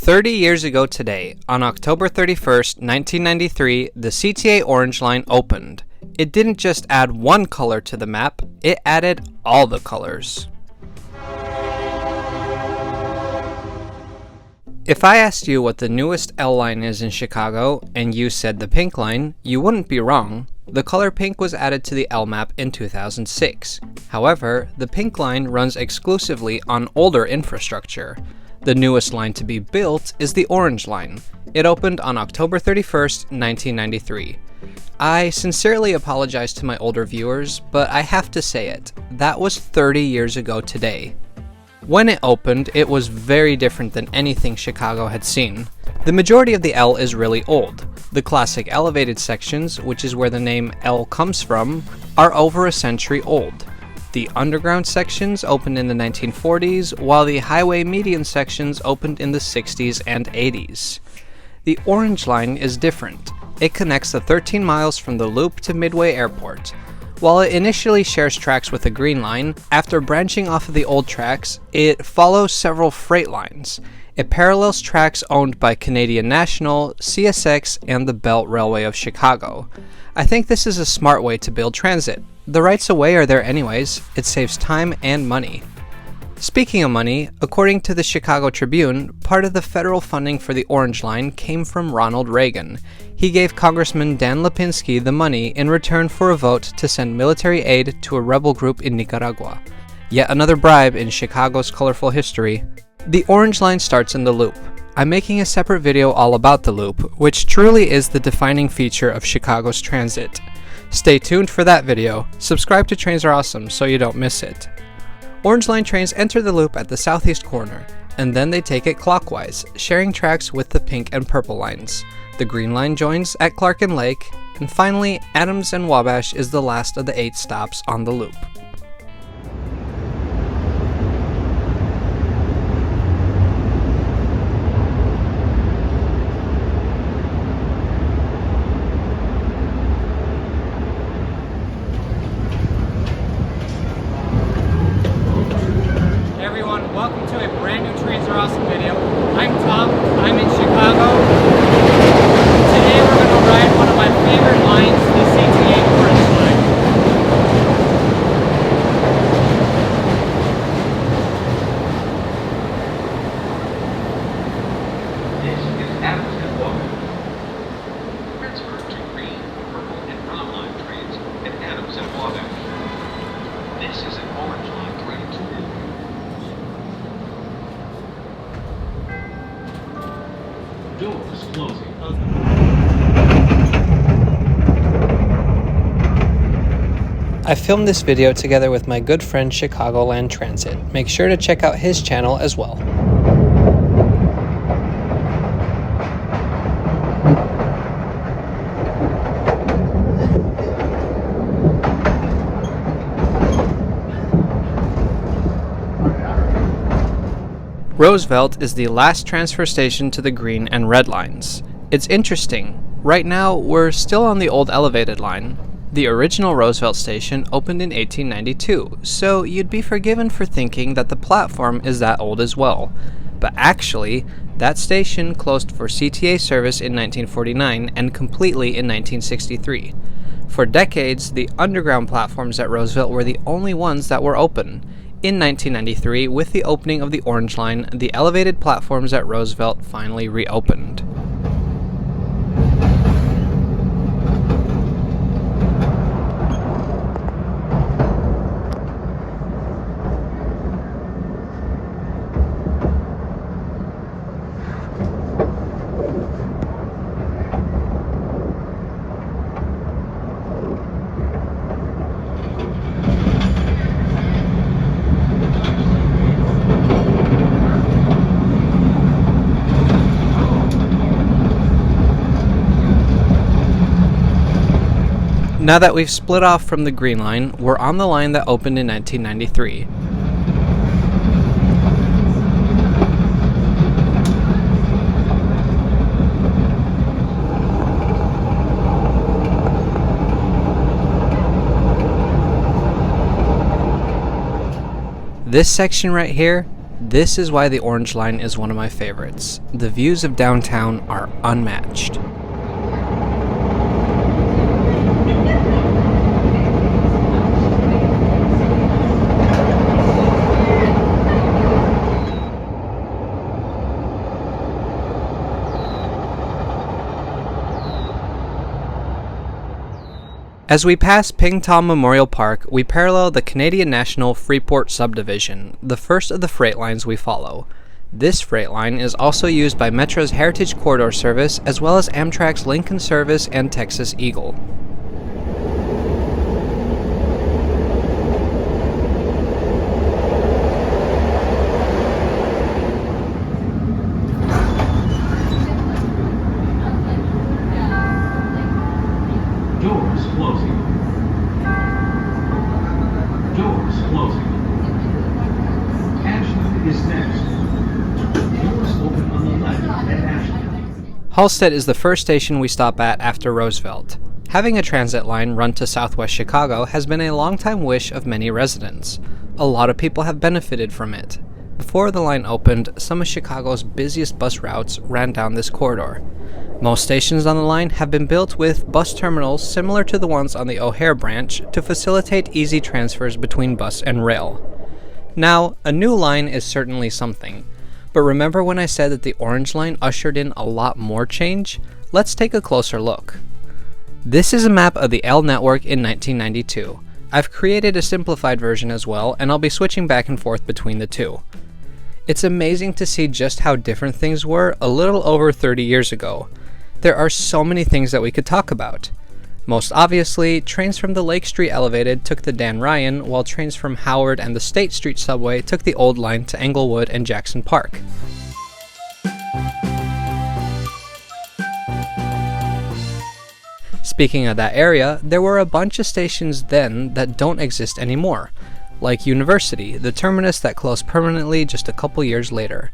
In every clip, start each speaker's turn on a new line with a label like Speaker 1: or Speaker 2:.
Speaker 1: 30 years ago today, on October 31st, 1993, the CTA Orange Line opened. It didn't just add one color to the map, it added all the colors. If I asked you what the newest L line is in Chicago, and you said the pink line, you wouldn't be wrong. The color pink was added to the L map in 2006. However, the pink line runs exclusively on older infrastructure. The newest line to be built is the Orange Line. It opened on October 31st, 1993. I sincerely apologize to my older viewers, but I have to say it, that was 30 years ago today. When it opened, it was very different than anything Chicago had seen. The majority of the L is really old. The classic elevated sections, which is where the name L comes from, are over a century old. The underground sections opened in the 1940s, while the highway median sections opened in the 60s and 80s. The Orange Line is different. It connects the 13 miles from the Loop to Midway Airport. While it initially shares tracks with the Green Line, after branching off of the old tracks, it follows several freight lines. It parallels tracks owned by Canadian National, CSX, and the Belt Railway of Chicago. I think this is a smart way to build transit. The rights of way are there anyways, it saves time and money. Speaking of money, according to the Chicago Tribune, part of the federal funding for the Orange Line came from Ronald Reagan. He gave Congressman Dan Lipinski the money in return for a vote to send military aid to a rebel group in Nicaragua. Yet another bribe in Chicago's colorful history. The Orange Line starts in the Loop. I'm making a separate video all about the Loop, which truly is the defining feature of Chicago's transit. Stay tuned for that video. Subscribe to Trains Are Awesome so you don't miss it. Orange Line trains enter the Loop at the southeast corner, and then they take it clockwise, sharing tracks with the pink and purple lines. The Green Line joins at Clark and Lake, and finally, Adams and Wabash is the last of the 8 stops on the Loop.
Speaker 2: Welcome to a brand new Trains Are Awesome video. I'm Tom, I'm in Chicago. Today we're going to ride one of my favorite lines, the CTA Orange Line.
Speaker 3: This is Halsted Station. Transfer to green, purple, and brown line trains at Adams and Wabash. This is an Orange Line train to doors closing.
Speaker 1: I filmed this video together with my good friend Chicagoland Transit. Make sure to check out his channel as well. Roosevelt is the last transfer station to the Green and Red lines. It's interesting. Right now, we're still on the old elevated line. The original Roosevelt station opened in 1892, so you'd be forgiven for thinking that the platform is that old as well. But actually, that station closed for CTA service in 1949 and completely in 1963. For decades, the underground platforms at Roosevelt were the only ones that were open. In 1993, with the opening of the Orange Line, the elevated platforms at Roosevelt finally reopened. Now that we've split off from the Green Line, we're on the line that opened in 1993. This section right here, This is why the Orange Line is one of my favorites. The views of downtown are unmatched. As we pass Ping Tom Memorial Park, we parallel the Canadian National Freeport Subdivision, the first of the freight lines we follow. This freight line is also used by Metro's Heritage Corridor service as well as Amtrak's Lincoln service and Texas Eagle.
Speaker 3: Doors closing. Doors closing. Ashland is next. Doors open on the left at Ashland.
Speaker 1: Halsted is the first station we stop at after Roosevelt. Having a transit line run to southwest Chicago has been a longtime wish of many residents. A lot of people have benefited from it. Before the line opened, some of Chicago's busiest bus routes ran down this corridor. Most stations on the line have been built with bus terminals similar to the ones on the O'Hare branch to facilitate easy transfers between bus and rail. Now, a new line is certainly something, but remember when I said that the Orange Line ushered in a lot more change? Let's take a closer look. This is a map of the L network in 1992. I've created a simplified version as well, and I'll be switching back and forth between the two. It's amazing to see just how different things were a little over 30 years ago. There are so many things that we could talk about. Most obviously, trains from the Lake Street Elevated took the Dan Ryan, while trains from Howard and the State Street Subway took the old line to Englewood and Jackson Park. Speaking of that area, there were a bunch of stations then that don't exist anymore, like University, the terminus that closed permanently just a couple years later.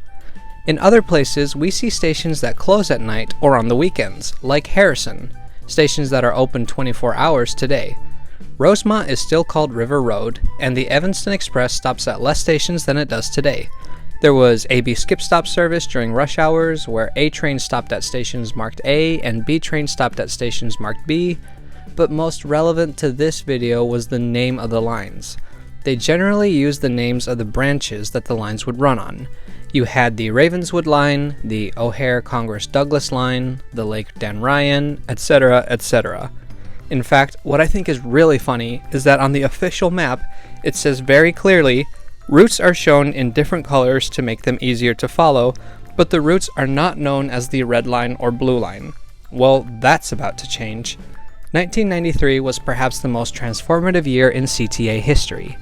Speaker 1: In other places, we see stations that close at night or on the weekends, like Harrison, stations that are open 24 hours today. Rosemont is still called River Road, and the Evanston Express stops at less stations than it does today. There was AB skip stop service during rush hours, where A trains stopped at stations marked A and B trains stopped at stations marked B, but most relevant to this video was the name of the lines. They generally used the names of the branches that the lines would run on. You had the Ravenswood Line, the O'Hare Congress Douglas Line, the Lake Dan Ryan, etc., etc. In fact, what I think is really funny is that on the official map, it says very clearly, routes are shown in different colors to make them easier to follow, but the routes are not known as the red line or blue line. Well, that's about to change. 1993 was perhaps the most transformative year in CTA history.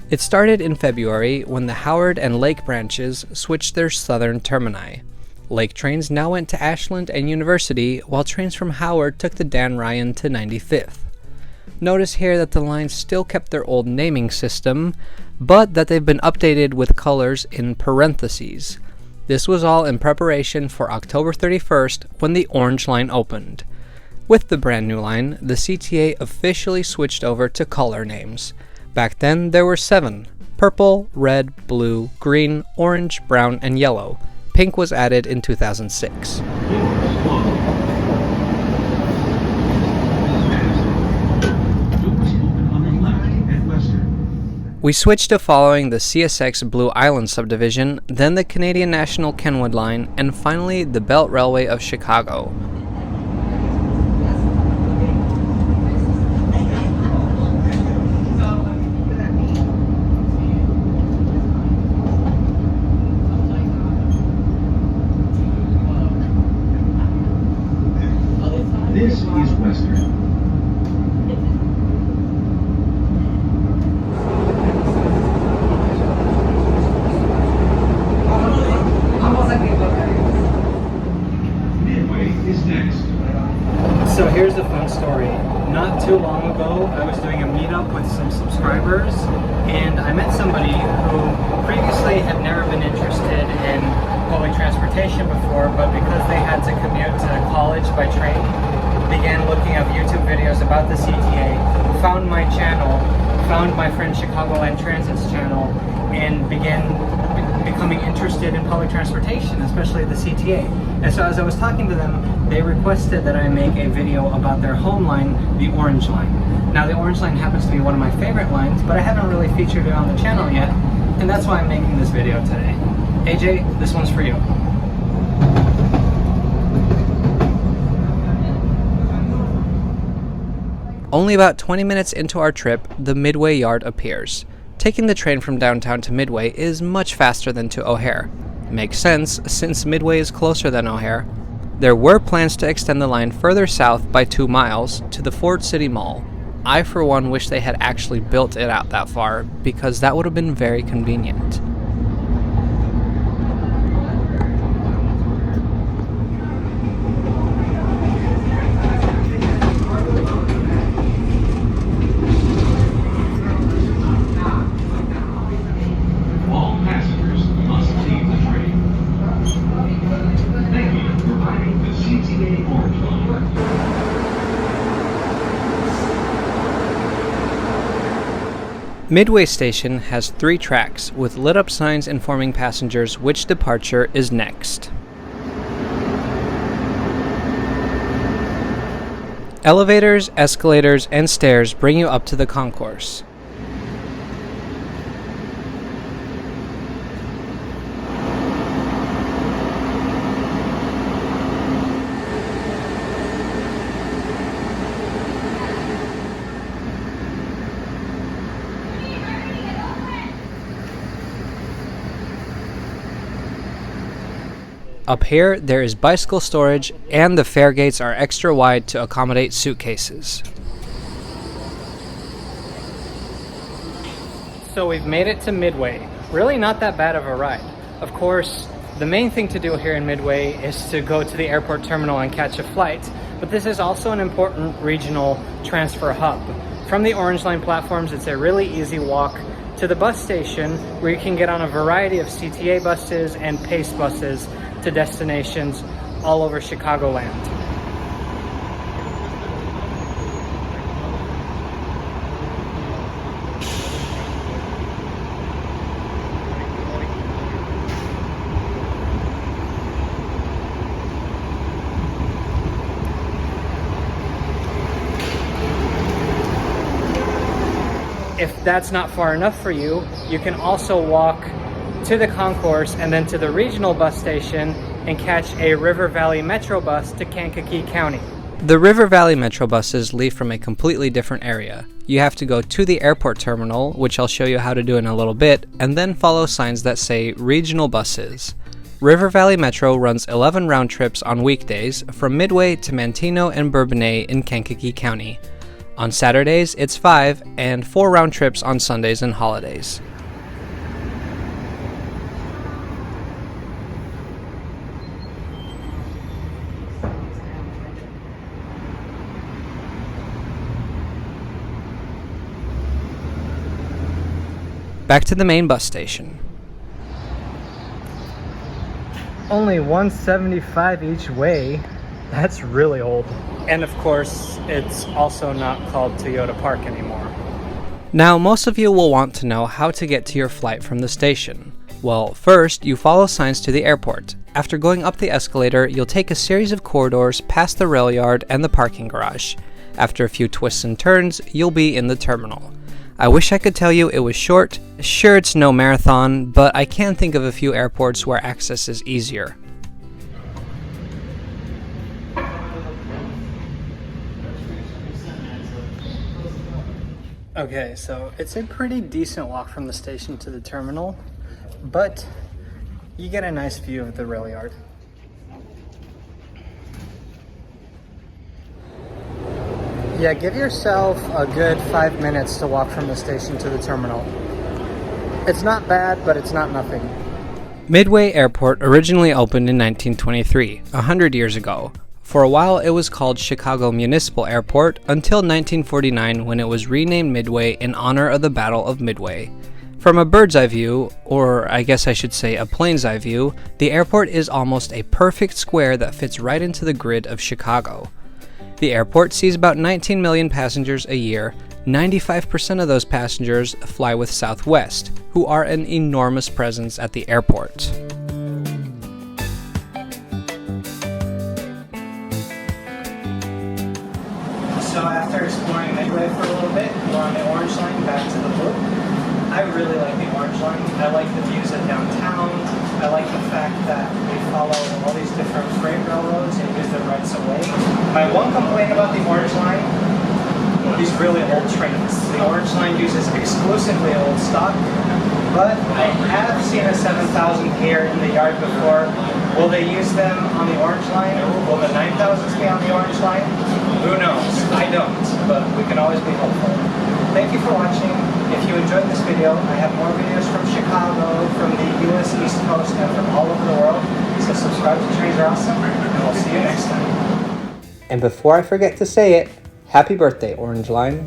Speaker 1: It started in February when the Howard and Lake branches switched their southern termini. Lake trains now went to Ashland and University, while trains from Howard took the Dan Ryan to 95th. Notice here that the lines still kept their old naming system, but that they've been updated with colors in parentheses. This was all in preparation for October 31st when the Orange Line opened. With the brand new line, the CTA officially switched over to color names. Back then, there were 7: purple, red, blue, green, orange, brown, and yellow. Pink was added in 2006. We switched to following the CSX Blue Island subdivision, then the Canadian National Kenwood Line, and finally the Belt Railway of Chicago.
Speaker 3: This is Western. Midway is next.
Speaker 2: So here's a fun story. Not too long ago, I was doing a meetup with some subscribers, and I met somebody who previously had never been interested in public transportation before, but because they had to commute to college by train, began looking up YouTube videos about the CTA, found my channel, found my friend Chicago Land Transit's channel, and began becoming interested in public transportation, especially the CTA. And so as I was talking to them, they requested that I make a video about their home line, the Orange Line. Now the Orange Line happens to be one of my favorite lines, but I haven't really featured it on the channel yet, and that's why I'm making this video today. AJ, this one's for you.
Speaker 1: Only about 20 minutes into our trip, the Midway yard appears. Taking the train from downtown to Midway is much faster than to O'Hare. Makes sense, since Midway is closer than O'Hare. There were plans to extend the line further south by 2 miles to the Ford City Mall. I, for one, wish they had actually built it out that far, because that would have been very convenient.
Speaker 3: All passengers must leave the train. Thank you for riding the CTA Orange Line.
Speaker 1: Midway Station has 3 tracks, with lit-up signs informing passengers which departure is next. Elevators, escalators, and stairs bring you up to the concourse. Up here, there is bicycle storage, and the fare gates are extra wide to accommodate suitcases.
Speaker 2: So we've made it to Midway. Really not that bad of a ride. Of course, the main thing to do here in Midway is to go to the airport terminal and catch a flight, but this is also an important regional transfer hub. From the Orange Line platforms, it's a really easy walk to the bus station where you can get on a variety of CTA buses and PACE buses to destinations all over Chicagoland. If that's not far enough for you, you can also walk to the concourse and then to the regional bus station and catch a River Valley Metro bus to Kankakee County.
Speaker 1: The River Valley Metro buses leave from a completely different area. You have to go to the airport terminal, which I'll show you how to do in a little bit, and then follow signs that say regional buses. River Valley Metro runs 11 round trips on weekdays from Midway to Manteno and Bourbonnais in Kankakee County. On Saturdays, it's 5 and 4 round trips on Sundays and holidays. Back to the main bus station.
Speaker 2: Only $175 each way. That's really old. And of course, it's also not called Toyota Park anymore.
Speaker 1: Now, most of you will want to know how to get to your flight from the station. Well, first, you follow signs to the airport. After going up the escalator, you'll take a series of corridors past the rail yard and the parking garage. After a few twists and turns, you'll be in the terminal. I wish I could tell you it was short. Sure, it's no marathon, but I can think of a few airports where access is easier.
Speaker 2: Okay, so it's a pretty decent walk from the station to the terminal, but you get a nice view of the rail yard. Yeah, give yourself a good 5 minutes to walk from the station to the terminal. It's not bad, but it's not nothing.
Speaker 1: Midway Airport originally opened in 1923, 100 years ago. For a while it was called Chicago Municipal Airport until 1949 when it was renamed Midway in honor of the Battle of Midway. From a bird's eye view, or I guess I should say a plane's eye view, the airport is almost a perfect square that fits right into the grid of Chicago. The airport sees about 19 million passengers a year, 95% of those passengers fly with Southwest, who are an enormous presence at the airport.
Speaker 2: So after exploring Midway for a little bit, we're on the Orange Line back to the Loop. I really like the Orange Line. I like the views of downtown. I like the fact that we follow all these different freight railroads and use the rights of way. My one complaint about the Orange Line, these really old trains. The Orange Line uses exclusively old stock, but I have seen a 7000 here in the yard before. Will they use them on the Orange Line? Will the 9000s be on the Orange Line? Who knows? I don't, but we can always be hopeful. Thank you for watching. If you enjoyed this video, I have more videos from Chicago, from the US East Coast, and from all over the world. So subscribe to Trains Are Awesome, and we'll see you next time. And before I forget to say it, happy birthday, Orange Line.